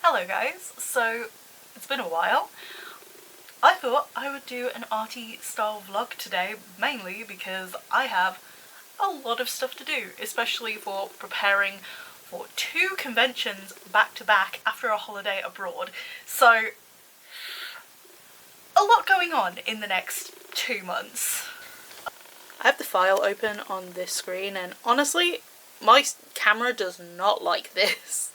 Hello guys, so it's been a while. I thought I would do an arty style vlog today, mainly because I have a lot of stuff to do, especially for preparing for 2 conventions back to back after a holiday abroad. So a lot going on in the next 2 months. I have the file open on this screen and honestly, my camera does not like this.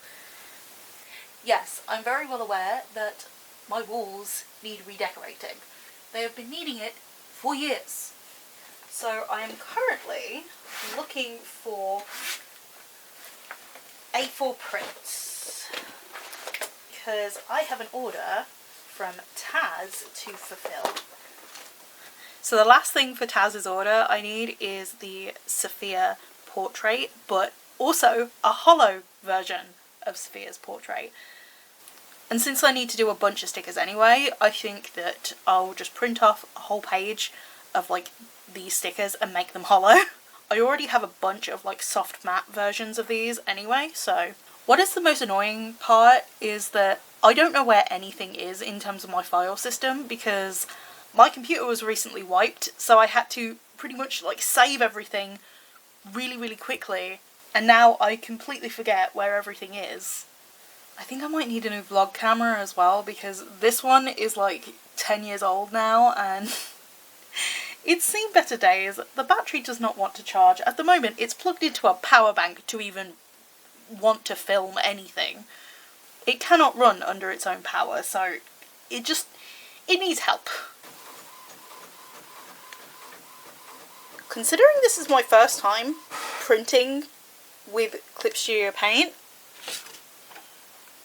Yes, I'm very well aware that my walls need redecorating. They have been needing it for years. So I am currently looking for A4 prints because I have an order from Taz to fulfill. So the last thing for Taz's order I need is the Sophia portrait, but also a hollow version of Sophia's portrait. And since I need to do a bunch of stickers anyway, I think that I'll just print off a whole page of like these stickers and make them hollow. I already have a bunch of like soft matte versions of these anyway, so what is the most annoying part is that I don't know where anything is in terms of my file system because my computer was recently wiped, so I had to pretty much like save everything really quickly, and now I completely forget where everything is. I think I might need a new vlog camera as well because this one is like 10 years old now and it's seen better days. The battery does not want to charge. At the moment it's plugged into a power bank to even want to film anything. It cannot run under its own power, so it needs help. Considering this is my first time printing with Clip Studio Paint,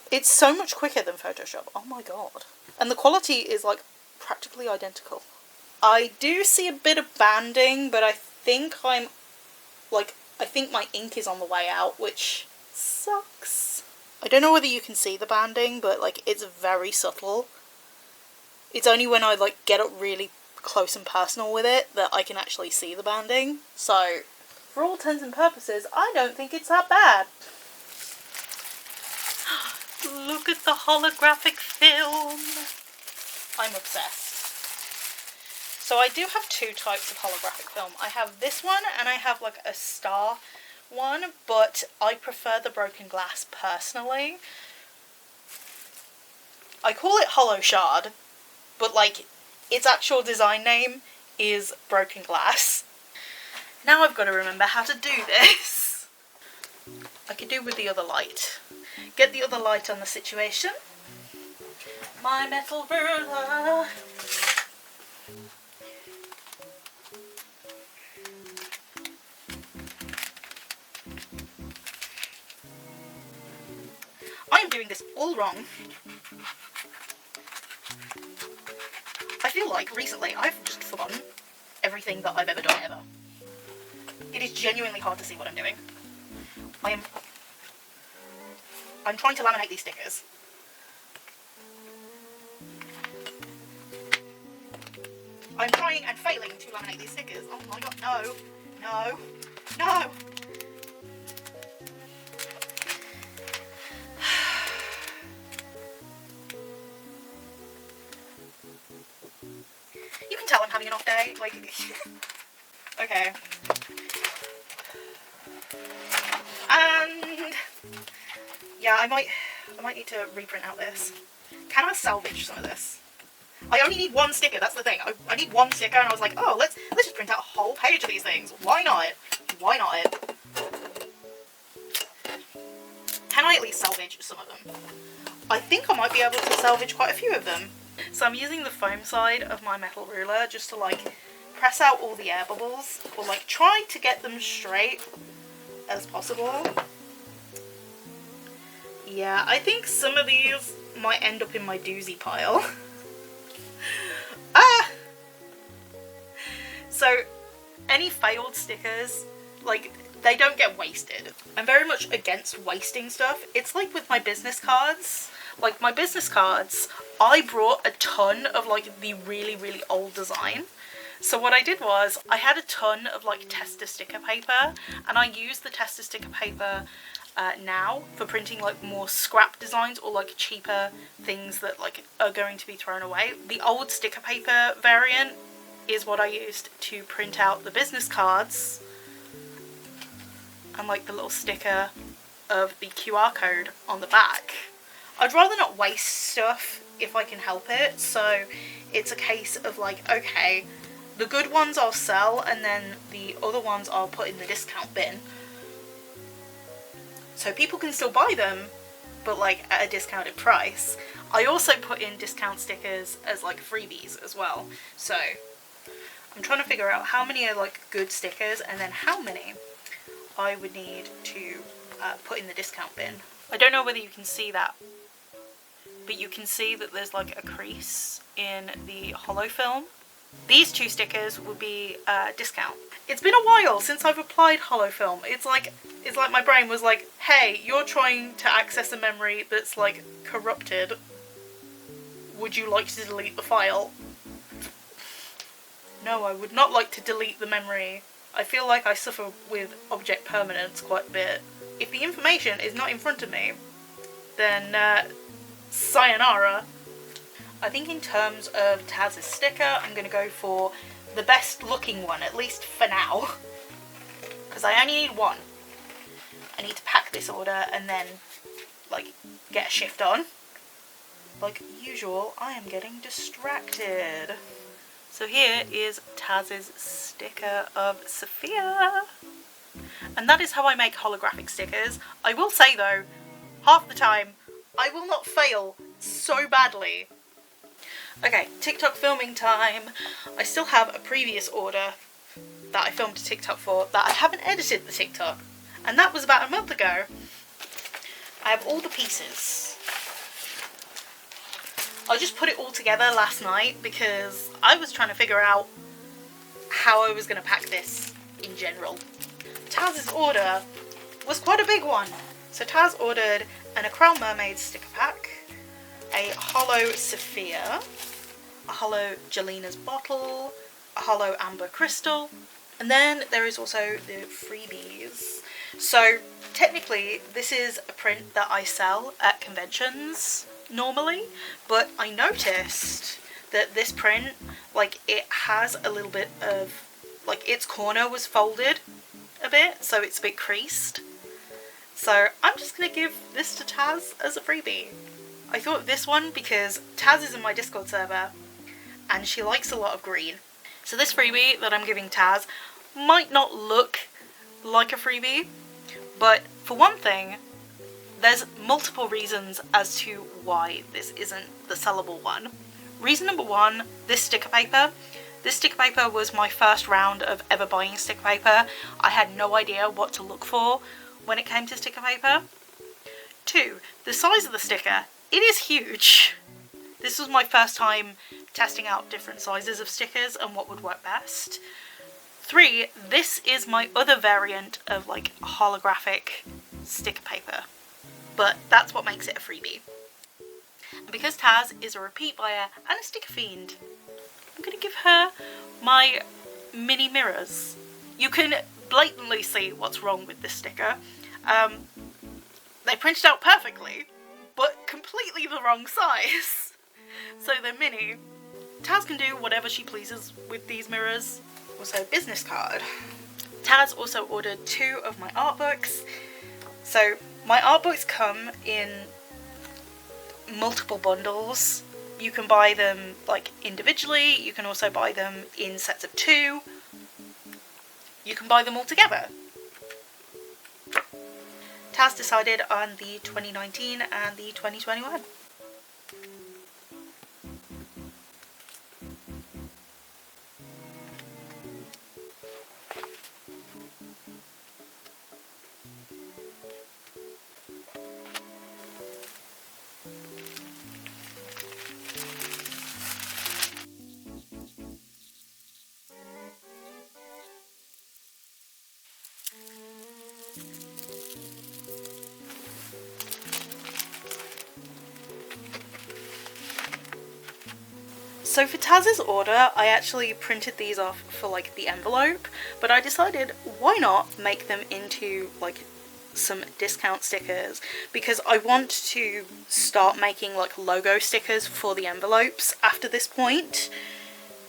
it's so much quicker than Photoshop. Oh my god. And the quality is like practically identical. I do see a bit of banding, but I think my ink is on the way out, which sucks. I don't know whether you can see the banding, but like it's very subtle. It's only when I like get up really close and personal with it that I can actually see the banding. So for all intents and purposes, I don't think it's that bad. Look at the holographic film. I'm obsessed. So I do have 2 types of holographic film. I have this one and I have like a star one, but I prefer the broken glass personally. I call it Hollow Shard, but like its actual design name is Broken Glass. Now I've got to remember how to do this. I could do with the other light. Get the other light on the situation. My metal ruler. I am doing this all wrong. I feel like recently I've just forgotten everything that I've ever done ever. It is genuinely hard to see what I'm doing. I'm trying to laminate these stickers. I'm trying and failing to laminate these stickers. Oh my god, no. You can tell I'm having an off day, like, okay. And yeah, I might need to reprint out this. Can I salvage some of this? I only need 1 sticker, that's the thing. I need 1 sticker and I was like, oh, let's just print out a whole page of these things. Why not? Why not? Can I at least salvage some of them? I think I might be able to salvage quite a few of them. So I'm using the foam side of my metal ruler just to like press out all the air bubbles, or like try to get them straight as possible. Yeah, I think some of these might end up in my doozy pile. So any failed stickers, like, they don't get wasted. I'm very much against wasting stuff. It's like with my business cards. Like my business cards, I brought a ton of like the really old design. So what I did was I had a ton of like tester sticker paper and I used the tester sticker paper now for printing like more scrap designs or like cheaper things that like are going to be thrown away. The old sticker paper variant is what I used to print out the business cards and like the little sticker of the QR code on the back. I'd rather not waste stuff if I can help it, so it's a case of like, okay, the good ones I'll sell and then the other ones I'll put in the discount bin. So people can still buy them, but like at a discounted price. I also put in discount stickers as like freebies as well. So I'm trying to figure out how many are like good stickers and then how many I would need to put in the discount bin. I don't know whether you can see that, but you can see that there's like a crease in the hollow film. These two stickers would be discount. It's been a while since I've applied hollow film. It's like my brain was like, hey, you're trying to access a memory that's like corrupted. Would you like to delete the file? No, I would not like to delete the memory. I feel like I suffer with object permanence quite a bit. If the information is not in front of me, then sayonara. I think in terms of Taz's sticker, I'm going to go for the best looking one, at least for now. Because I only need one. I need to pack this order and then, like, get a shift on. Like usual, I am getting distracted. So here is Taz's sticker of Sophia. And that is how I make holographic stickers. I will say though, half the time, I will not fail so badly. Okay, TikTok filming time. I still have a previous order that I filmed a TikTok for that I haven't edited the TikTok. And that was about a month ago. I have all the pieces. I just put it all together last night because I was trying to figure out how I was going to pack this in general. Taz's order was quite a big one. So Taz ordered an Acryl Mermaid sticker pack, a hollow Sophia, a hollow Jelina's bottle, a hollow Amber Crystal, and then there is also the freebies. So technically this is a print that I sell at conventions normally, but I noticed that this print, like, it has a little bit of, like, its corner was folded a bit, so it's a bit creased. So I'm just going to give this to Taz as a freebie. I thought of this one because Taz is in my Discord server and she likes a lot of green. So this freebie that I'm giving Taz might not look like a freebie, but for one thing, there's multiple reasons as to why this isn't the sellable one. Reason number one, this sticker paper. This sticker paper was my first round of ever buying sticker paper. I had no idea what to look for when it came to sticker paper. 2, the size of the sticker. It is huge. This was my first time testing out different sizes of stickers and what would work best. 3, this is my other variant of like holographic sticker paper, but that's what makes it a freebie. And because Taz is a repeat buyer and a sticker fiend, I'm going to give her my mini mirrors. You can blatantly see what's wrong with this sticker. They printed out perfectly, but completely the wrong size. So they're mini. Taz can do whatever she pleases with these mirrors. Also, business card. Taz also ordered 2 of my art books. So my art books come in multiple bundles. You can buy them like individually, you can also buy them in sets of 2. You can buy them all together. Taz decided on the 2019 and the 2021. So for Taz's order, I actually printed these off for like the envelope, but I decided why not make them into like some discount stickers because I want to start making like logo stickers for the envelopes after this point,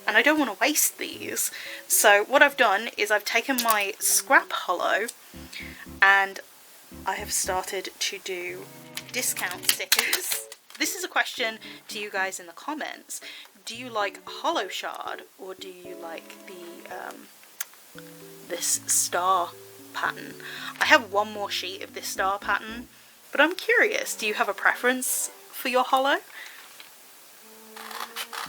and I don't want to waste these. So what I've done is I've taken my scrap holo and I have started to do discount stickers. This is a question to you guys in the comments. Do you like holo shard or do you like the this star pattern? I have one more sheet of this star pattern, but I'm curious, do you have a preference for your holo?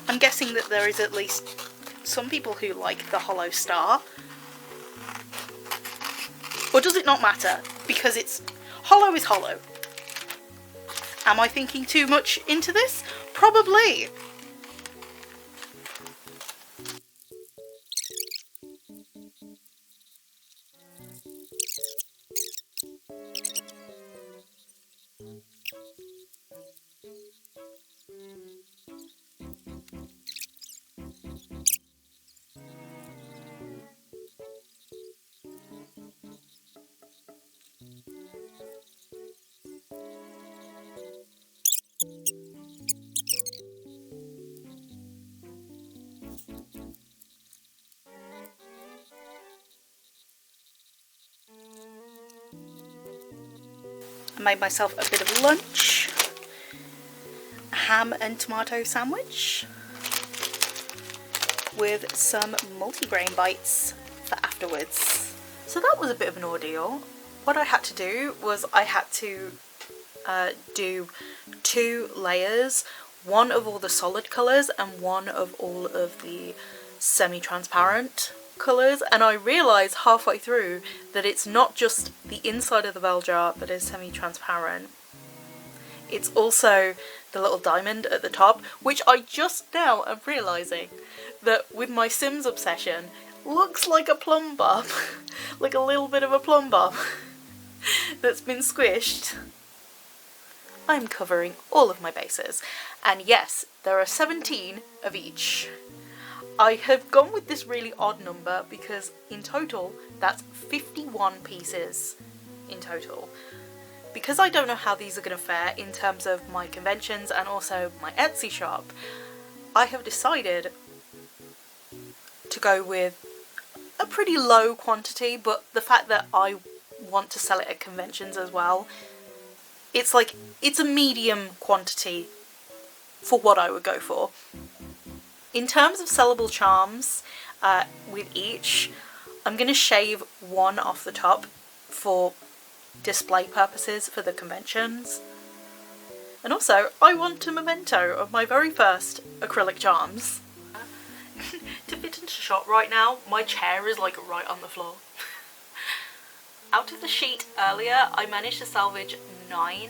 I'm guessing that there is at least some people who like the holo star. Or does it not matter? Because it's holo is holo. Am I thinking too much into this? Probably. I made myself a bit of lunch, a ham and tomato sandwich with some multigrain bites for afterwards. So that was a bit of an ordeal. What I had to do was I had to do 2 layers, one of all the solid colours and one of all of the semi-transparent colours, and I realised halfway through that it's not just the inside of the bell jar that is semi-transparent, it's also the little diamond at the top, which I just now am realising that with my Sims obsession looks like a plumb bob, like a little bit of a plumb bob that's been squished. I'm covering all of my bases, and yes, there are 17 of each. I have gone with this really odd number because in total that's 51 pieces in total. Because I don't know how these are going to fare in terms of my conventions and also my Etsy shop, I have decided to go with a pretty low quantity, but the fact that I want to sell it at conventions as well, it's a medium quantity for what I would go for. In terms of sellable charms, with each, I'm going to shave one off the top for display purposes for the conventions. And also, I want a memento of my very first acrylic charms. To fit into shot right now, my chair is like right on the floor. Out of the sheet earlier, I managed to salvage 9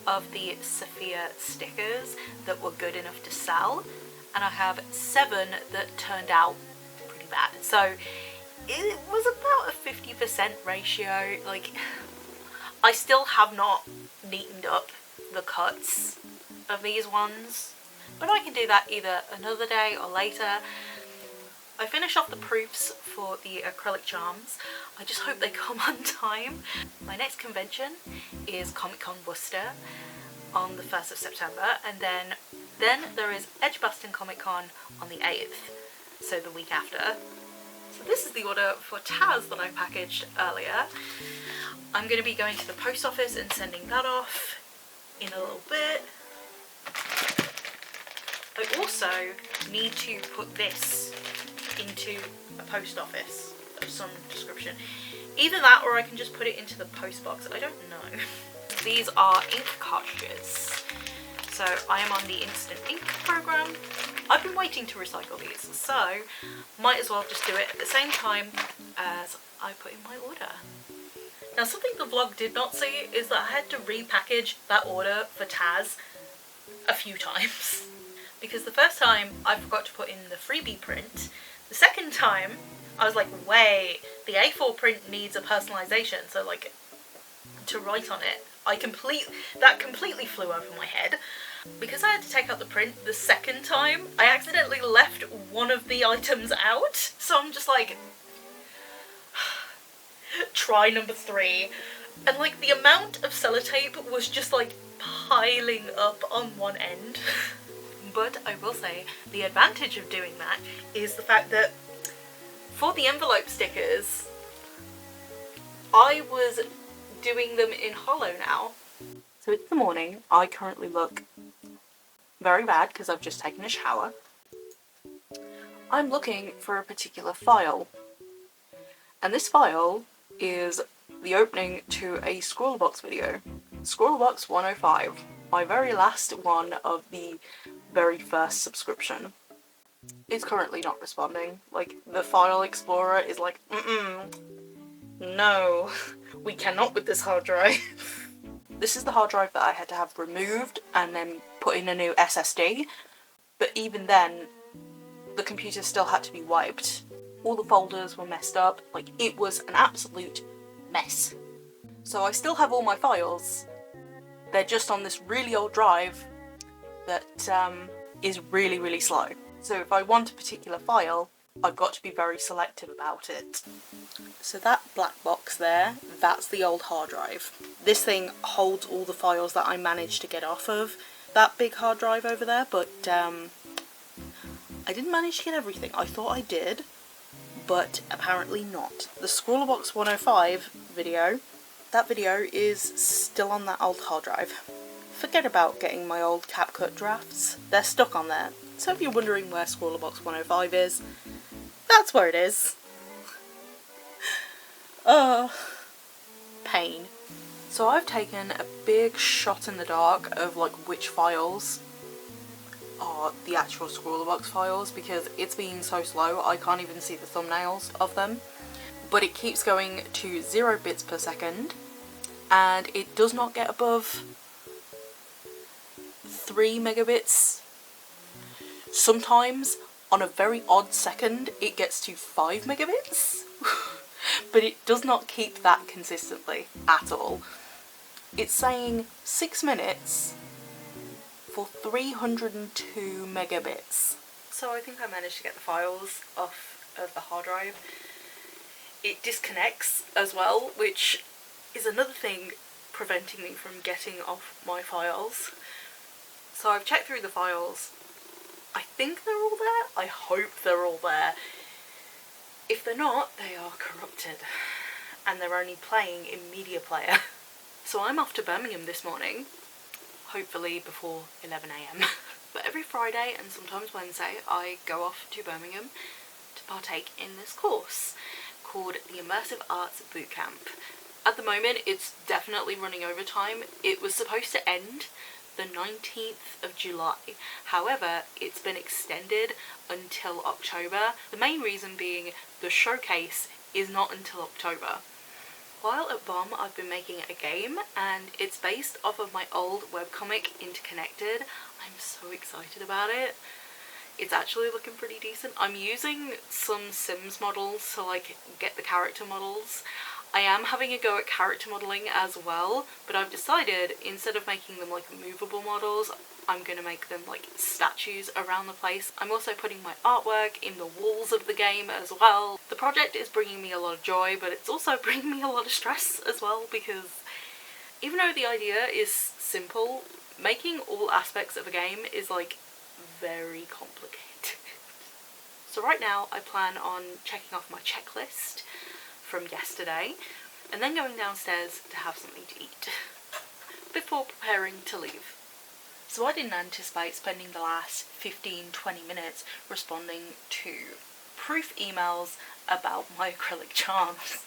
of the Sophia stickers that were good enough to sell, and I have 7 that turned out pretty bad. So it was about a 50% ratio. Like, I still have not neatened up the cuts of these ones, but I can do that either another day or later. I finished off the proofs for the acrylic charms. I just hope they come on time. My next convention is Comic-Con Worcester on the 1st of September, and then there is Edgbaston Comic-Con on the 8th, so the week after. So this is the order for Taz that I packaged earlier. I'm going to be going to the post office and sending that off in a little bit. I also need to put this into a post office of some description. Either that or I can just put it into the post box. I don't know. These are ink cartridges. So I am on the Instant Ink program. I've been waiting to recycle these, so might as well just do it at the same time as I put in my order. Now, something the vlog did not see is that I had to repackage that order for Taz a few times. Because the first time I forgot to put in the freebie print. The second time I was like, wait, the A4 print needs a personalization, so like to write on it. That completely flew over my head. Because I had to take out the print the second time, I accidentally left one of the items out. So I'm just like, try number 3. And like the amount of sellotape was just like piling up on one end. But I will say the advantage of doing that is the fact that for the envelope stickers, I was doing them in hollow now. So it's the morning. I currently look very bad because I've just taken a shower. I'm looking for a particular file. And this file is the opening to a Scrawlrbox video. Scrawlrbox 105, my very last one of the very first subscription. It's currently not responding. Like, the file explorer is like, no, we cannot with this hard drive. This is the hard drive that I had to have removed and then put in a new SSD, but even then, the computer still had to be wiped. All the folders were messed up, like it was an absolute mess. So I still have all my files, they're just on this really old drive that is really, really slow. So if I want a particular file, I've got to be very selective about it. So that black box there, that's the old hard drive. This thing holds all the files that I managed to get off of that big hard drive over there, but I didn't manage to get everything. I thought I did, but apparently not. The Scrawlrbox 105 video, that video is still on that old hard drive. Forget about getting my old CapCut drafts, they're stuck on there. So if you're wondering where Scrawlrbox 105 is, that's where it is. Pain. So I've taken a big shot in the dark of like which files are the actual Scrawlrbox files because it's being so slow I can't even see the thumbnails of them. But it keeps going to 0 bits per second and it does not get above 3 megabits. Sometimes on a very odd second it gets to 5 megabits. But it does not keep that consistently at all. It's saying 6 minutes for 302 megabits. So I think I managed to get the files off of the hard drive. It disconnects as well, which is another thing preventing me from getting off my files. So I've checked through the files. I think they're all there. I hope they're all there. If they're not, they are corrupted and they're only playing in Media Player. So I'm off to Birmingham this morning, hopefully before 11 AM. But every Friday and sometimes Wednesday I go off to Birmingham to partake in this course called the Immersive Arts Bootcamp. At the moment it's definitely running over time. It was supposed to end the 19th of July. However, it's been extended until October. The main reason being the showcase is not until October. While at BOM, I've been making a game and it's based off of my old webcomic Interconnected. I'm so excited about it. It's actually looking pretty decent. I'm using some Sims models to like get the character models. I am having a go at character modelling as well, but I've decided instead of making them like movable models, I'm going to make them like statues around the place. I'm also putting my artwork in the walls of the game as well. The project is bringing me a lot of joy, but it's also bringing me a lot of stress as well, because even though the idea is simple, making all aspects of a game is like very complicated. So right now I plan on checking off my checklist from yesterday and then going downstairs to have something to eat before preparing to leave. So I didn't anticipate spending the last 15-20 minutes responding to proof emails about my acrylic charms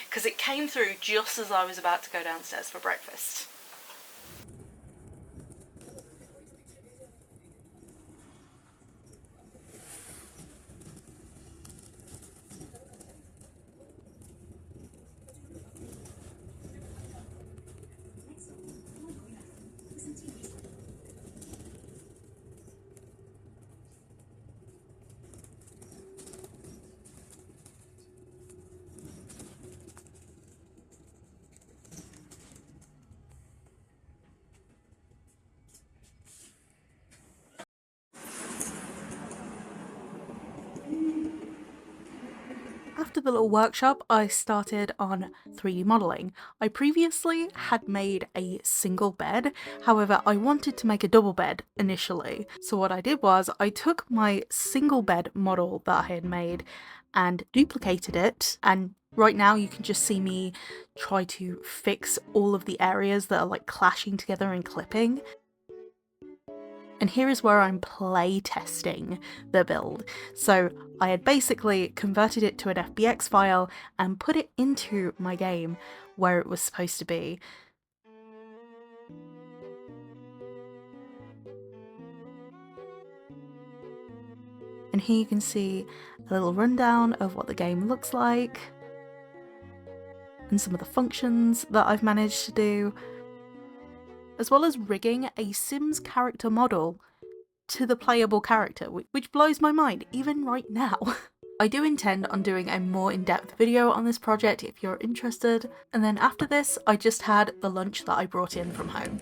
because it came through just as I was about to go downstairs for breakfast. after the little workshop, I started on 3D modelling. I previously had made a single bed, however I wanted to make a double bed initially. So what I did was I took my single bed model that I had made and duplicated it, and right now you can just see me try to fix all of the areas that are like clashing together and clipping. And here is where I'm play testing the build. So I had basically converted it to an FBX file and put it into my game where it was supposed to be. And here you can see a little rundown of what the game looks like and some of the functions that I've managed to do, as well as rigging a Sims character model to the playable character, which blows my mind even right now. I do intend on doing a more in-depth video on this project if you're interested, and then after this I just had the lunch that I brought in from home.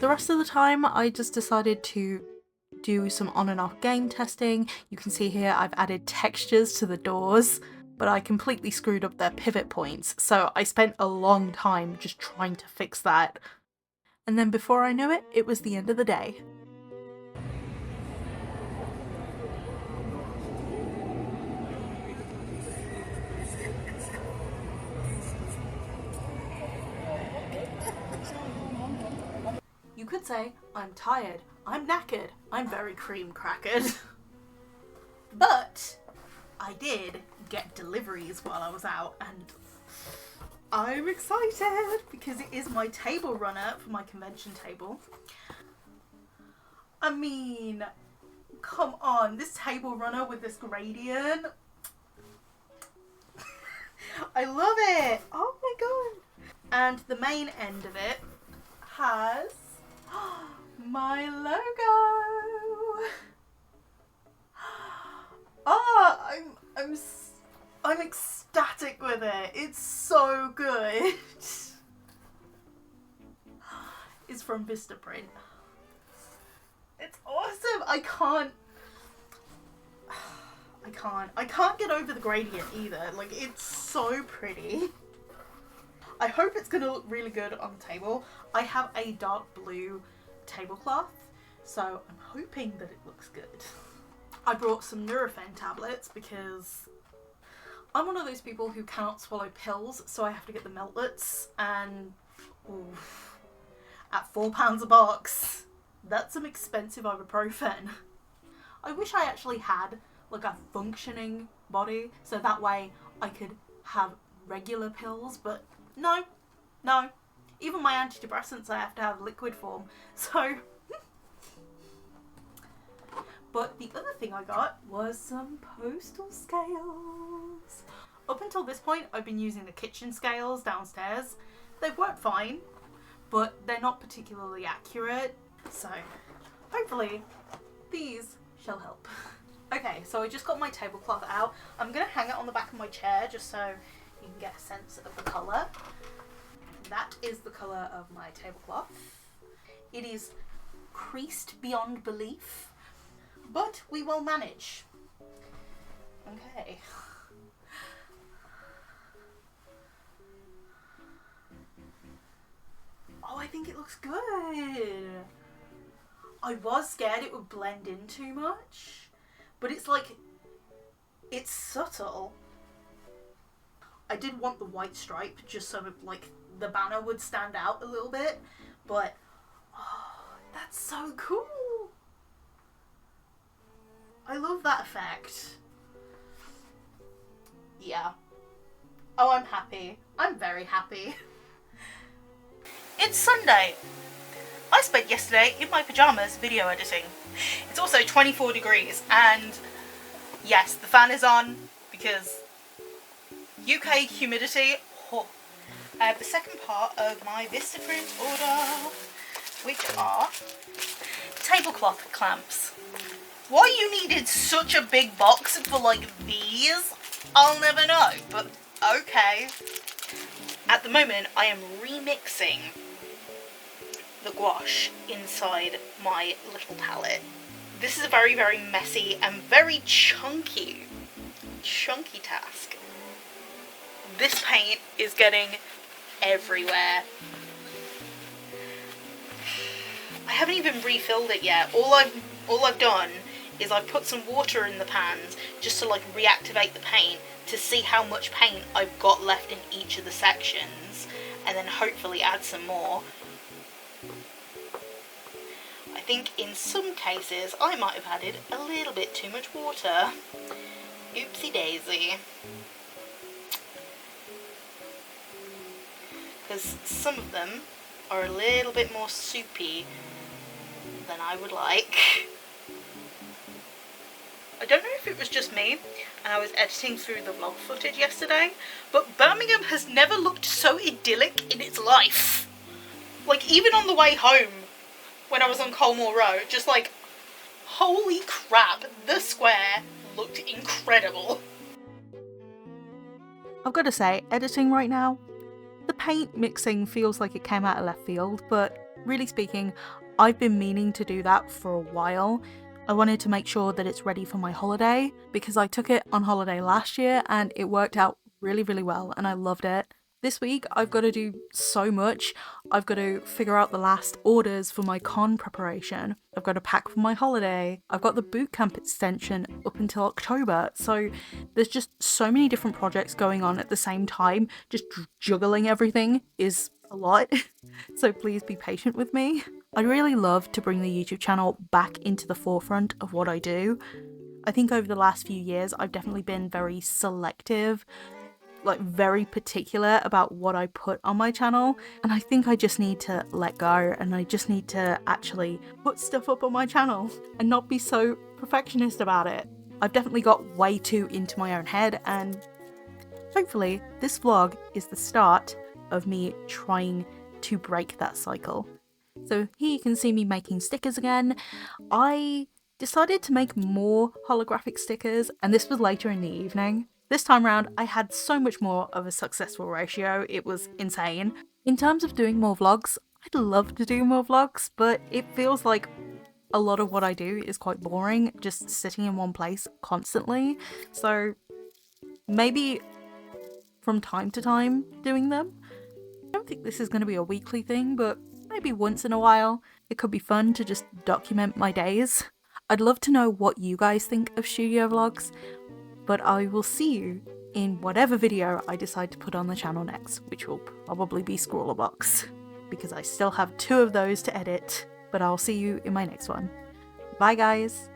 The rest of the time I just decided to do some on and off game testing. You can see here I've added textures to the doors, but I completely screwed up their pivot points, so I spent a long time just trying to fix that. And then before I knew it, it was the end of the day. You could say, I'm tired, I'm knackered, I'm very cream crackered. But I did get deliveries while I was out, and I'm excited because it is my table runner for my convention table. I mean, come on, this table runner with this gradient. I love it. Oh my god. And the main end of it has my logo. Oh, I'm ecstatic with it. It's so good. It's from Vistaprint. It's awesome. I can't get over the gradient either. Like, it's so pretty. I hope it's gonna look really good on the table. I have a dark blue tablecloth, so I'm hoping that it looks good. I brought some Nurofen tablets because I'm one of those people who cannot swallow pills, so I have to get the meltlets, and oof, at £4 a box, that's some expensive ibuprofen. I wish I actually had like a functioning body, so that way I could have regular pills, but no. Even my antidepressants I have to have liquid form, so... But the other thing I got was some postal scales. Up until this point, I've been using the kitchen scales downstairs. They've worked fine, but they're not particularly accurate, so hopefully these shall help. Okay, so I just got my tablecloth out. I'm going to hang it on the back of my chair just so you can get a sense of the colour. That is the colour of my tablecloth. It is creased beyond belief, but we will manage. Okay. Oh, I think it looks good. I was scared it would blend in too much, but it's like, it's subtle. I did want the white stripe just so like the banner would stand out a little bit, but oh, that's so cool. I love that effect. Yeah. Oh, I'm happy. I'm very happy. It's Sunday. I spent yesterday in my pyjamas video editing. It's also 24 degrees and yes, the fan is on because UK humidity. Oh. The second part of my Vistaprint order, which are tablecloth clamps. Why you needed such a big box for like these, I'll never know, but okay. At the moment I am remixing the gouache inside my little palette. This is a very, very messy and very chunky task. This paint is getting everywhere. I haven't even refilled it yet. All I've done is I've put some water in the pans just to like reactivate the paint to see how much paint I've got left in each of the sections, and then hopefully add some more. I think in some cases I might have added a little bit too much water. Oopsie daisy. Because some of them are a little bit more soupy than I would like. I don't know if it was just me and I was editing through the vlog footage yesterday, but Birmingham has never looked so idyllic in its life. Like, even on the way home when I was on Colmore Road, just like, holy crap, the square looked incredible. I've got to say, editing right now, the paint mixing feels like it came out of left field, but really speaking, I've been meaning to do that for a while. I wanted to make sure that it's ready for my holiday because I took it on holiday last year and it worked out really, really well and I loved it. This week I've got to do so much. I've got to figure out the last orders for my con preparation. I've got to pack for my holiday. I've got the bootcamp extension up until October. So there's just so many different projects going on at the same time. Just juggling everything is a lot. So please be patient with me. I'd really love to bring the YouTube channel back into the forefront of what I do. I think over the last few years I've definitely been very selective, like very particular about what I put on my channel, and I think I just need to let go and I just need to actually put stuff up on my channel and not be so perfectionist about it. I've definitely got way too into my own head, and hopefully this vlog is the start of me trying to break that cycle. So here you can see me making stickers again. I decided to make more holographic stickers, and this was later in the evening. This time around, I had so much more of a successful ratio, it was insane. In terms of doing more vlogs, I'd love to do more vlogs, but it feels like a lot of what I do is quite boring, just sitting in one place constantly. So maybe from time to time doing them. I don't think this is going to be a weekly thing, but maybe once in a while. It could be fun to just document my days. I'd love to know what you guys think of studio vlogs, but I will see you in whatever video I decide to put on the channel next, which will probably be Scrawlerbox, because I still have 2 of those to edit, but I'll see you in my next one. Bye guys!